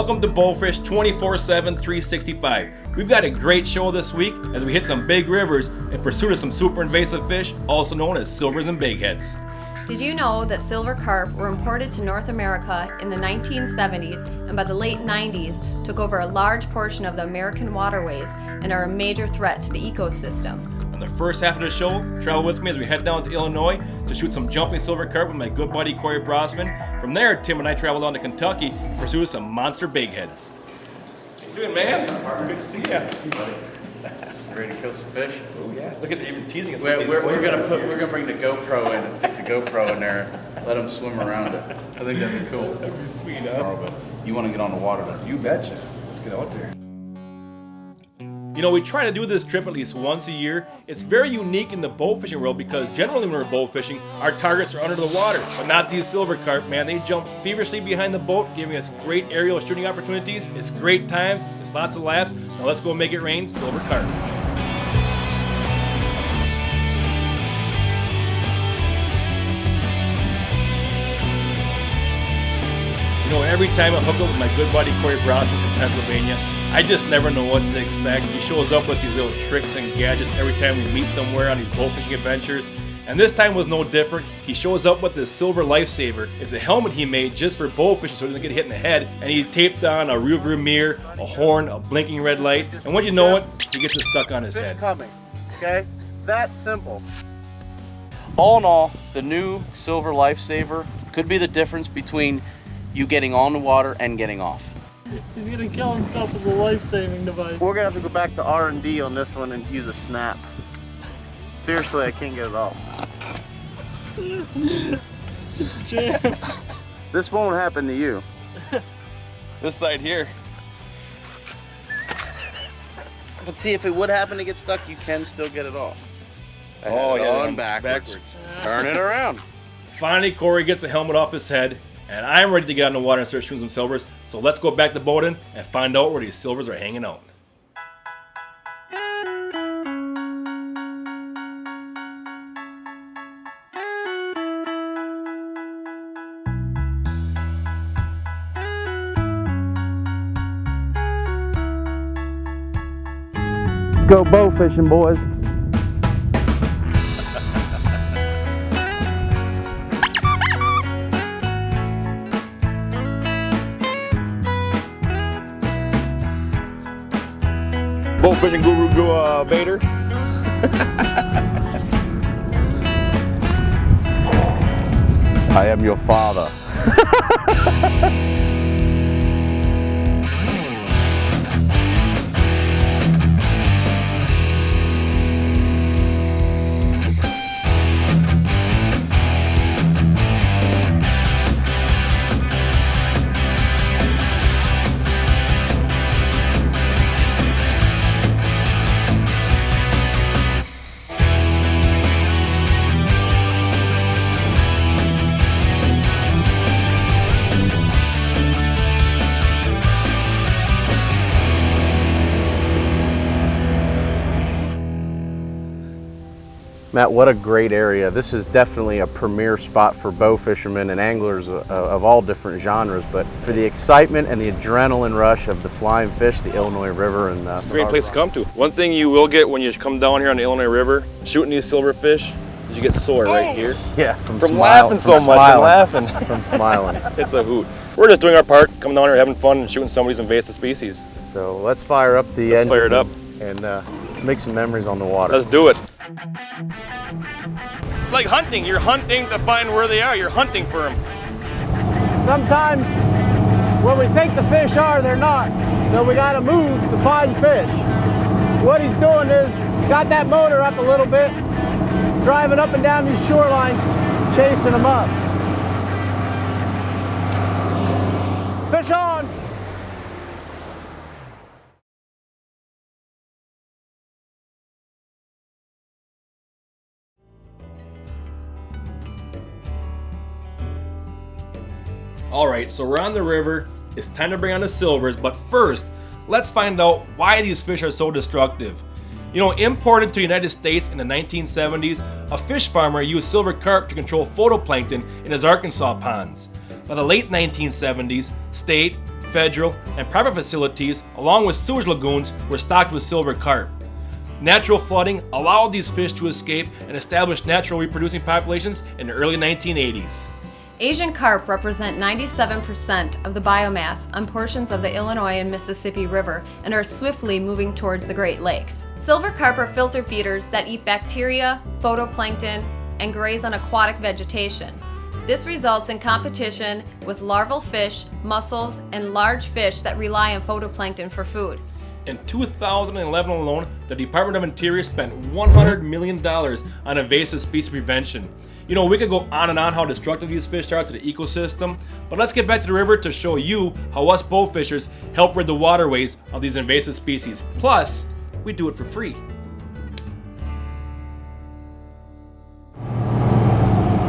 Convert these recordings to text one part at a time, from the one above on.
Welcome to Bowfish 24/7, 365. We've got a great show this week as we hit some big rivers in pursuit of some super invasive fish, also known as silvers and bigheads. Did you know that silver carp were imported to North America in the 1970s and by the late 90s took over a large portion of the American waterways and are a major threat to the ecosystem? On the first half of the show, travel with me as we head down to Illinois to shoot some jumping silver carp with my good buddy Corey Brossman. From there, Tim and I travel down to Kentucky in pursuit of some monster bigheads. How you doing, man? Good to see you. Ready to kill some fish? Oh yeah, look at even teasing us. We're gonna bring the GoPro in and stick the GoPro in there. Let them swim around it. I think that'd be cool. That'd be sweet, huh? Sorry, but you want to get on the water then? You betcha. Let's get out there. You know, we try to do this trip at least once a year. It's very unique in the bow fishing world because generally when we're bow fishing, our targets are under the water, but not these silver carp, man. They jump feverishly behind the boat, giving us great aerial shooting opportunities. It's great times, it's lots of laughs. Now let's go make it rain, silver carp. You know, every time I hook up with my good buddy Corey Brossman from Pennsylvania, I just never know what to expect. He shows up with these little tricks and gadgets every time we meet somewhere on these bow fishing adventures. And this time was no different. He shows up with this silver lifesaver. It's a helmet he made just for bow fishing so he doesn't get hit in the head. And he taped on a rearview mirror, a horn, a blinking red light. And when you know it, he gets it stuck on his Fish head. coming, okay? That simple. All in all, the new silver lifesaver could be the difference between you getting on the water and getting off. He's gonna kill himself with a life-saving device. We're gonna have to go back to R&D on this one and use a snap. Seriously, I can't get it off. It's jammed. This won't happen to you. This side here. But see, if it would happen to get stuck, you can still get it off. Oh, yeah, on backwards. Turn it around. Finally, Corey gets the helmet off his head, and I'm ready to get out in the water and start shooting some silvers. So let's go back to boating and find out where these silvers are hanging out. Let's go bow fishing, boys. Bow fishing guru Bader. I am your father. Matt, what a great area. This is definitely a premier spot for bow fishermen and anglers of all different genres, but for the excitement and the adrenaline rush of the flying fish, the Illinois River, and Great place to come to. One thing you will get when you come down here on the Illinois River, shooting these silverfish, is you get sore right here. Yeah, From laughing so much and laughing. From smiling. It's a hoot. We're just doing our part, coming down here having fun and shooting some of these invasive species. So let's fire up the engine. Let's fire it up. And let's make some memories on the water. Let's do it. It's like hunting. You're hunting to find where they are. You're hunting for them. Sometimes where we think the fish are, they're not. So we gotta move to find fish. What he's doing is, got that motor up a little bit, driving up and down these shorelines, chasing them up. Fish on! Alright, so we're on the river. It's time to bring on the silvers, but first, let's find out why these fish are so destructive. You know, imported to the United States in the 1970s, a fish farmer used silver carp to control phytoplankton in his Arkansas ponds. By the late 1970s, state, federal, and private facilities, along with sewage lagoons, were stocked with silver carp. Natural flooding allowed these fish to escape and establish natural reproducing populations in the early 1980s. Asian carp represent 97% of the biomass on portions of the Illinois and Mississippi River and are swiftly moving towards the Great Lakes. Silver carp are filter feeders that eat bacteria, phytoplankton, and graze on aquatic vegetation. This results in competition with larval fish, mussels, and large fish that rely on phytoplankton for food. In 2011 alone, the Department of Interior spent $100 million on invasive species prevention. You know, we could go on and on how destructive these fish are to the ecosystem, but let's get back to the river to show you how us bowfishers help rid the waterways of these invasive species. Plus, we do it for free.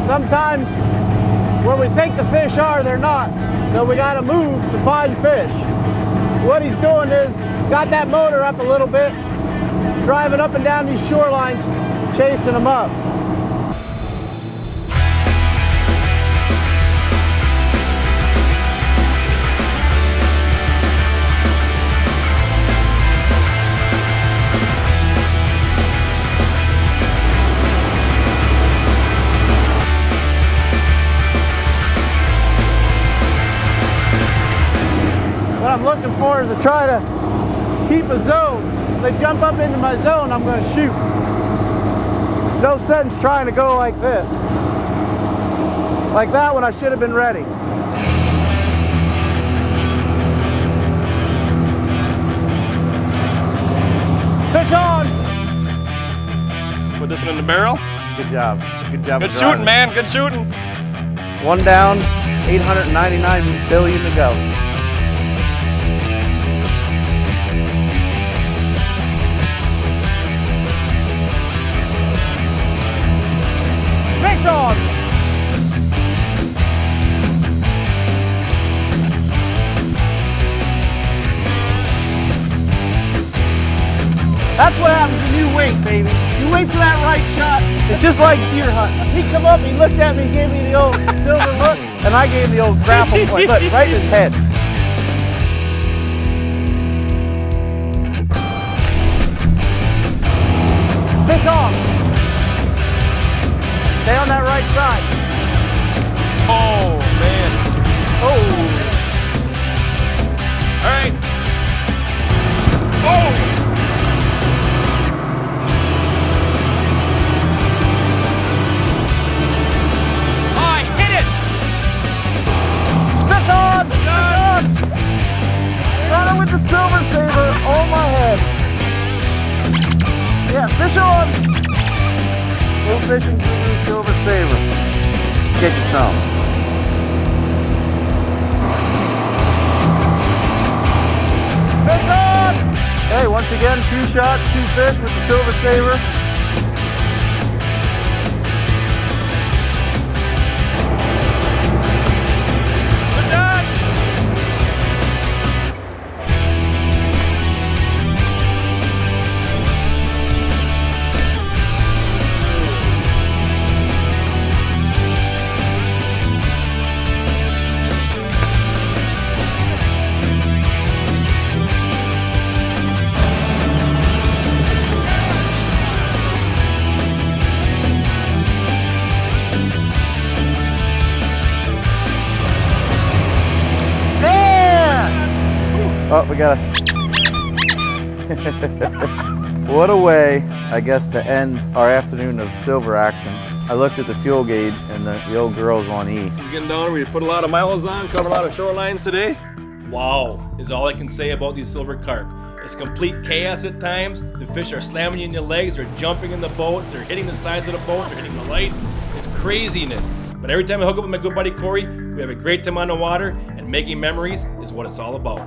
Sometimes where we think the fish are, they're not. So we gotta move to find fish. What he's doing is, got that motor up a little bit, driving up and down these shorelines, chasing them up. What I'm looking for is to try to keep a zone. If they jump up into my zone, I'm going to shoot. No sense trying to go like this. Like that one, I should have been ready. Fish on! Put this one in the barrel. Good job. Good job. Good of shooting, driving. man. Good shooting. One down, 899 billion to go. Fish on! That's what happens when you wait, baby. You wait for that right shot. It's just like deer hunting. He come up, he looked at me, he gave me the old silver look, and I gave him the old grapple point. Look, right in his head. Fish on! Stay on that right side. Oh, man. Oh! All right. Oh! I hit it! Fish on! Fish on! Got it with the silver saber on my head. Yeah, fish on! We're fishing through the silver saber. Get you some. Fish on! Hey, once again, 2 shots, 2 fish with the silver saber. Good shot! Oh, we got a... What a way, I guess, to end our afternoon of silver action. I looked at the fuel gauge and the old girl's on E. We're getting down. We put a lot of miles on, covered a lot of shorelines today. Wow, is all I can say about these silver carp. It's complete chaos at times. The fish are slamming you in your legs, they're jumping in the boat, they're hitting the sides of the boat, they're hitting the lights. It's craziness. But every time I hook up with my good buddy Corey, we have a great time on the water, and making memories is what it's all about.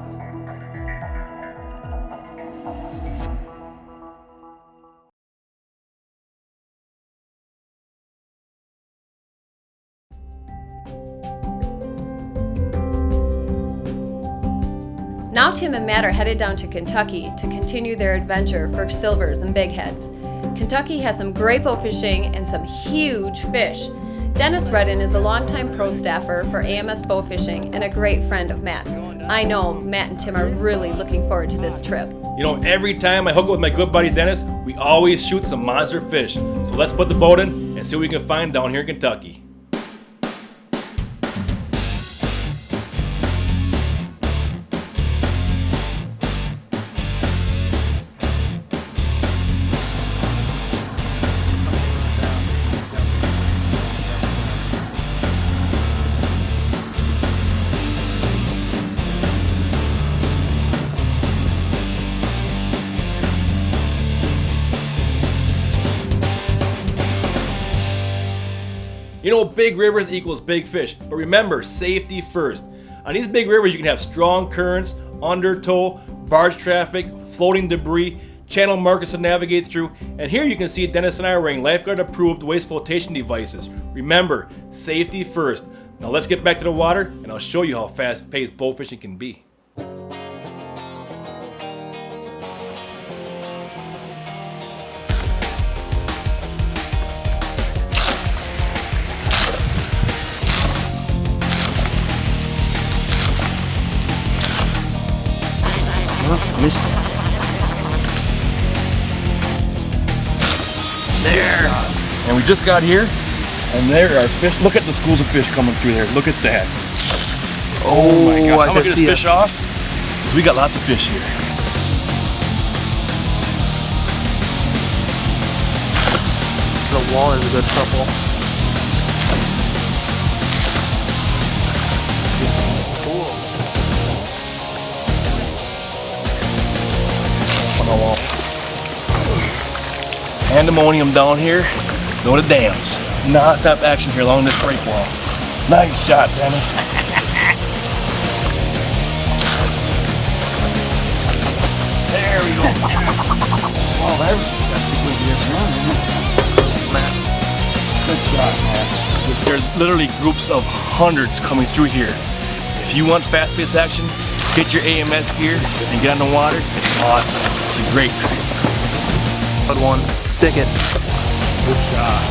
Now Tim and Matt are headed down to Kentucky to continue their adventure for silvers and bigheads. Kentucky has some great bow fishing and some huge fish. Dennis Redden is a longtime pro staffer for AMS Bowfishing and a great friend of Matt's. I know Matt and Tim are really looking forward to this trip. You know, every time I hook up with my good buddy Dennis, we always shoot some monster fish. So let's put the boat in and see what we can find down here in Kentucky. You know, big rivers equals big fish, but remember, safety first. On these big rivers, you can have strong currents, undertow, barge traffic, floating debris, channel markers to navigate through, and here you can see Dennis and I are wearing lifeguard-approved waist flotation devices. Remember, safety first. Now let's get back to the water, and I'll show you how fast-paced bow fishing can be. Missed it. There. And we just got here, and there are fish. Look at the schools of fish coming through there. Look at that. Oh my God. I'm gonna get this fish off, because we got lots of fish here. The wall is a good couple. Pandemonium down here, go to dams. Non-stop action here along this break wall. Nice shot, Dennis. There we go. Oh, that was Good shot, man. There's literally groups of hundreds coming through here. If you want fast-paced action, get your AMS gear and get on the water. It's awesome. It's a great time. Good one. Stick it. Good shot.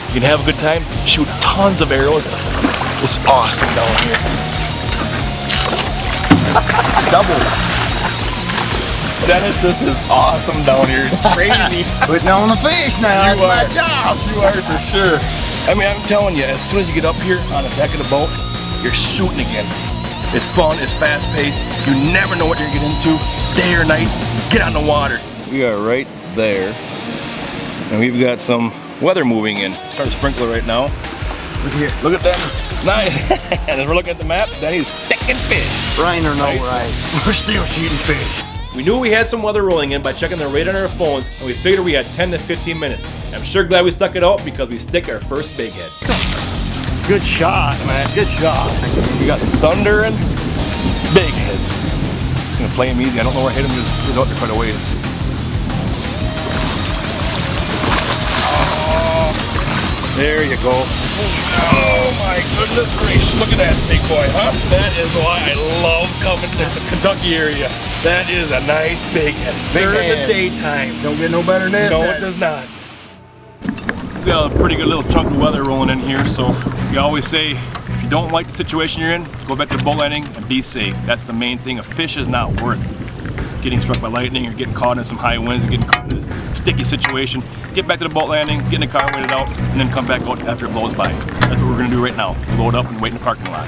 You can have a good time, shoot tons of arrows. It's awesome down here. Double. Dennis, this is awesome down here. It's crazy. putting on the fish now. You That's are. my job. You are for sure. I mean, I'm telling you, as soon as you get up here on the deck of the boat, you're shooting again. It's fun, it's fast paced. You never know what you're getting into, day or night. Get on the water. We are right there, and we've got some weather moving in. Start to sprinkle right now. Look here, look at that. Nice. And as we're looking at the map, Danny's sticking fish. Rain or no Nice. rain, we're still shooting fish. We knew we had some weather rolling in by checking the radar on our phones, and we figured we had 10 to 15 minutes. I'm sure glad we stuck it out because we stick our first big head. Good shot, man. Good shot. We got thunder and big heads. It's gonna play him easy. I don't know where I hit him. He's out there quite a ways. Oh, there you go. Oh my goodness gracious! Look at that big boy, huh? That is why I love coming to the Kentucky area. That is a nice big head. During the daytime. Don't get no better than that. No, it does not. We got a pretty good little chunk of weather rolling in here, so we always say if you don't like the situation you're in, go back to the boat landing and be safe. That's the main thing. A fish is not worth getting struck by lightning or getting caught in some high winds and getting caught in a sticky situation. Get back to the boat landing, get in the car, wait it out, and then come back out after it blows by. That's what we're gonna do right now. Load up and wait in the parking lot.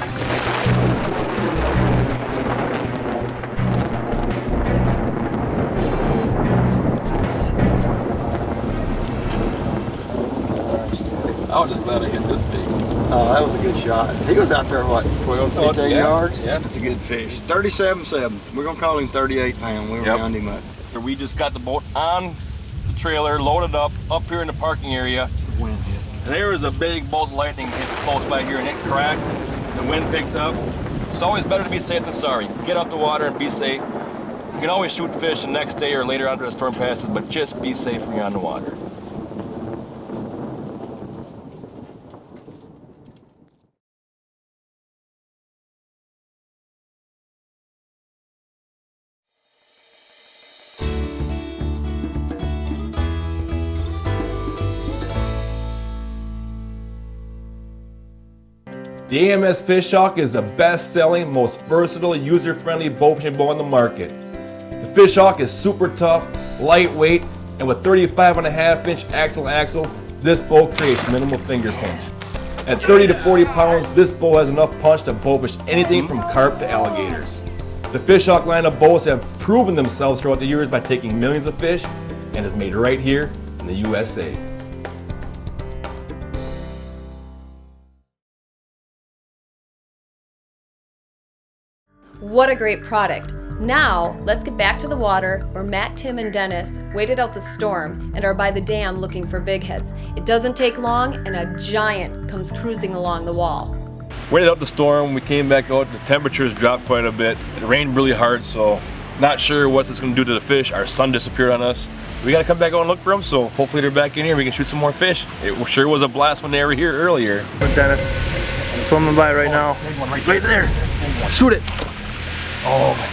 I was just glad I hit this big. Oh, that was a good shot. He was out there, what, 12, 15 yards? Yeah, that's a good fish. 37.7. We're going to call him 38 pound. We round him up. We just got the boat on the trailer, loaded up here in the parking area. Wind hit. And there was a big bolt of lightning hit close by here and it cracked. The wind picked up. It's always better to be safe than sorry. Get out the water and be safe. You can always shoot fish the next day or later after the storm passes, but just be safe when you're on the water. The AMS Fish Hawk is the best-selling, most versatile, user-friendly bowfishing bow on the market. The Fish Hawk is super tough, lightweight, and with 35.5-inch axle, this bow creates minimal finger pinch. At 30 to 40 pounds, this bow has enough punch to bowfish anything from carp to alligators. The Fish Hawk line of bows have proven themselves throughout the years by taking millions of fish, and is made right here in the USA. What a great product. Now, let's get back to the water where Matt, Tim, and Dennis waited out the storm and are by the dam looking for bigheads. It doesn't take long and a giant comes cruising along the wall. Waited out the storm, we came back out, the temperatures dropped quite a bit. It rained really hard, so not sure what's this gonna do to the fish. Our sun disappeared on us. We gotta come back out and look for them, so hopefully they're back in here and we can shoot some more fish. It sure was a blast when they were here earlier. Look, Dennis, I'm swimming by right now. Right there. Shoot it. Oh my.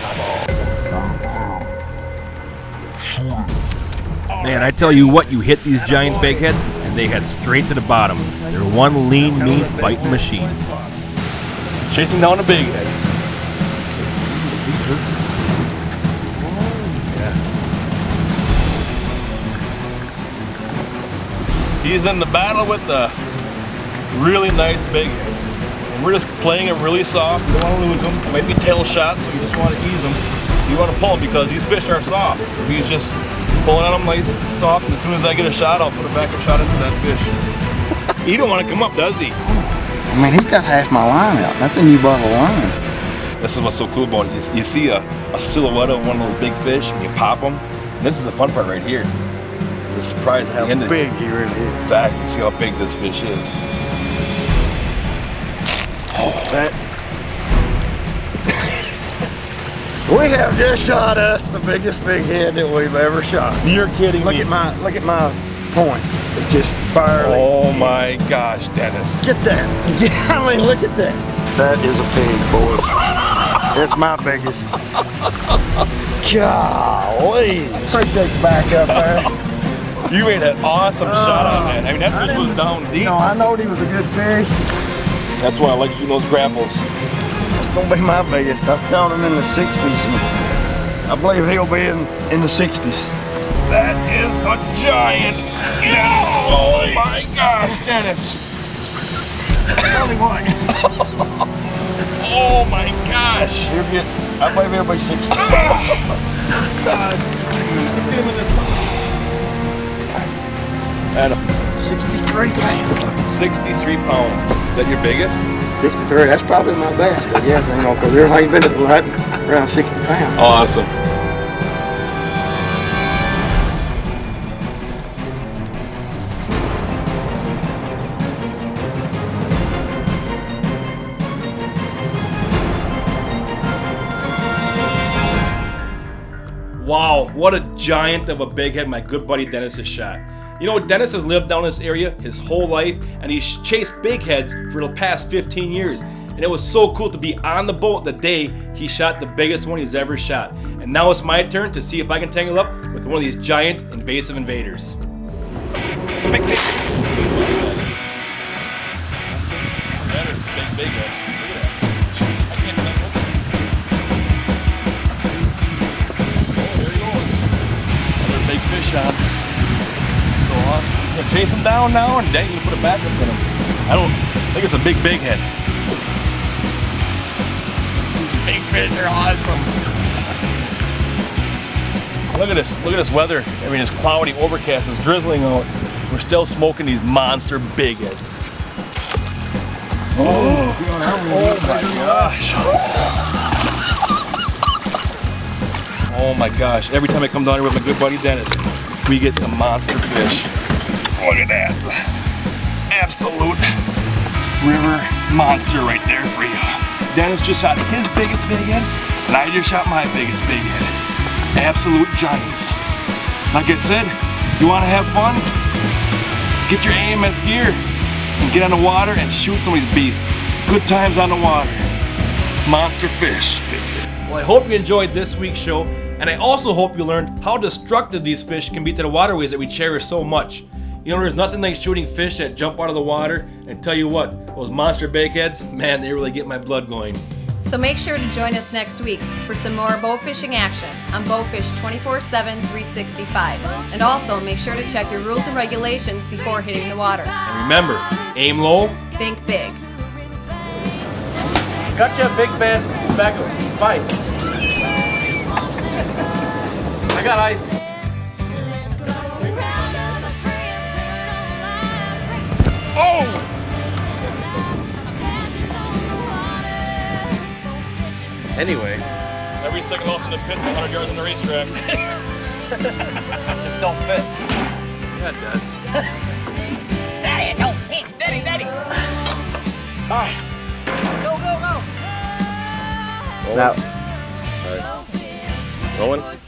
Man, I tell you what, you hit these giant bigheads and they head straight to the bottom. They're one lean, mean fighting machine. Chasing down a bighead. He's in the battle with the really nice bighead. We're just playing him really soft. We don't want to lose him. It might be tail shots, so you just want to ease him. You want to pull him because these fish are soft. So he's just pulling on them nice, soft, and as soon as I get a shot, I'll put a backup shot into that fish. He don't want to come up, does he? I mean, he's got half my line out. That's a new bottle of line. This is what's so cool about it. You see a silhouette of one of those big fish, and you pop them. And this is the fun part right here. It's a surprise at the end. How big he really is. Exactly. See how big this fish is. We have just shot us the biggest bighead that we've ever shot. You're kidding Look me. at my point. It's just barely. Oh my gosh, Dennis. Get that. Yeah, I mean, look at that. That is a pig, boys. That's my biggest. Golly. Appreciate the back up there. You made an awesome shot on that. I mean, that fish was down deep. No, I know he was a good fish. That's why I like shooting those grapples. That's gonna be my biggest. I've caught him in the 60s. And I believe he'll be in the 60s. That is a giant. Yes! Oh my gosh, Dennis. Only one. Oh my gosh. I believe he'll be 60. God. Let's get him in this. Adam. 63 pounds. 63 pounds. Is that your biggest? 63, that's probably my best, I guess, you know, because everything's been right around 60 pounds. Awesome. Wow, what a giant of a bighead my good buddy Dennis has shot. You know, Dennis has lived down this area his whole life, and he's chased bigheads for the past 15 years. And it was so cool to be on the boat the day he shot the biggest one he's ever shot. And now it's my turn to see if I can tangle up with one of these giant invasive invaders. Big fish. That is a big bighead. Look at that. Jeez, I can't let go. Oh, there he goes. Another big fish on. So awesome. I'm gonna chase him down now and then you put a backup in him. I think it's a big head. These big fish are awesome. Look at this weather. I mean, it's cloudy, overcast, it's drizzling out. We're still smoking these monster bigheads. Oh my gosh. Oh my gosh. Every time I come down here with my good buddy Dennis, we get some monster fish. Look at that. Absolute river monster right there for you. Dennis just shot his biggest bighead, and I just shot my biggest bighead. Absolute giants. Like I said, you want to have fun? Get your AMS gear and get on the water and shoot some of these beasts. Good times on the water. Monster fish. Well, I hope you enjoyed this week's show, and I also hope you learned how destructive these fish can be to the waterways that we cherish so much. You know, there's nothing like shooting fish that jump out of the water, and tell you what, those monster bigheads, man, they really get my blood going. So make sure to join us next week for some more bow fishing action on Bowfish 24/7, 365. And also make sure to check your rules and regulations before hitting the water. And remember, aim low. Think big. Got you a big bag of ice. I got ice. Oh! Anyway, Every second lost in the pits, 100 yards on the racetrack. Just don't fit. Yeah, it does. Daddy, don't fit. Daddy. Bye. Go, go, go. now Rolling.